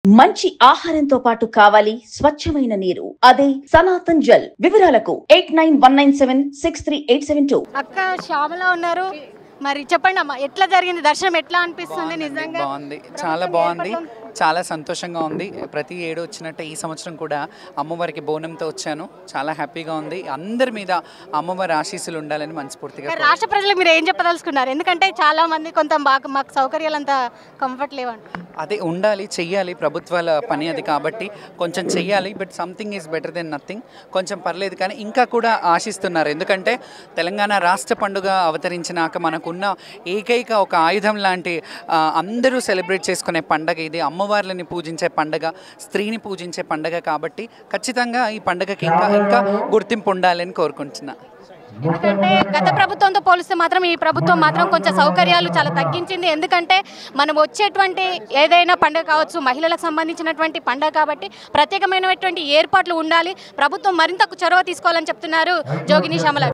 మంచి ఆహారంతో పాటు కావాలి స్వచ్ఛమైన నీరు. అదే సనాతన్ జల్. వివరాలకు 8919763872. అక్క శ్యామల ఉన్నారు. మరి చెప్పండి అమ్మా, ఎట్లా జరిగింది దర్శనం? ఎట్లా అనిపిస్తుంది? నిజంగా బాగుంది, చాలా బాగుంది, చాలా సంతోషంగా ఉంది. ప్రతి ఏడు వచ్చినట్టే ఈ సంవత్సరం కూడా అమ్మవారికి బోనంతో వచ్చాను. చాలా హ్యాపీగా ఉంది. అందరి మీద అమ్మవారి ఆశీస్సులు ఉండాలని మనస్ఫూర్తిగా. రాష్ట్ర ప్రజలకు మీరు ఏం చెప్పదలుచుకున్నారు? ఎందుకంటే చాలా మంది కొంత మాకు సౌకర్యాలు అంతా కంఫర్ట్ లేవంట. అదే ఉండాలి, చెయ్యాలి, ప్రభుత్వాల పని అది కాబట్టి కొంచెం చెయ్యాలి. But something is better than nothing. కొంచెం పర్లేదు, కానీ ఇంకా కూడా ఆశిస్తున్నారు. ఎందుకంటే తెలంగాణ రాష్ట్ర పండుగ అవతరించినాక మనకున్న ఏకైక ఒక ఆయుధం లాంటి అందరూ సెలబ్రేట్ చేసుకునే పండగ ఇది. అమ్మవార్లని పూజించే పండగ, స్త్రీని పూజించే పండగ కాబట్టి ఖచ్చితంగా ఈ పండగకి ఇంకా ఇంకా గుర్తింపు ఉండాలని కోరుకుంటున్నా. ఎందుకంటే గత ప్రభుత్వంతో పోలిస్తే మాత్రం ఈ ప్రభుత్వం మాత్రం కొంచెం సౌకర్యాలు చాలా తగ్గించింది. ఎందుకంటే మనం వచ్చేటువంటి ఏదైనా పండుగ కావచ్చు, మహిళలకు సంబంధించినటువంటి పండుగ కాబట్టి ప్రత్యేకమైనటువంటి ఏర్పాట్లు ఉండాలి. ప్రభుత్వం మరింత చొరవ తీసుకోవాలని చెప్తున్నారు జోగిని శ్యామల.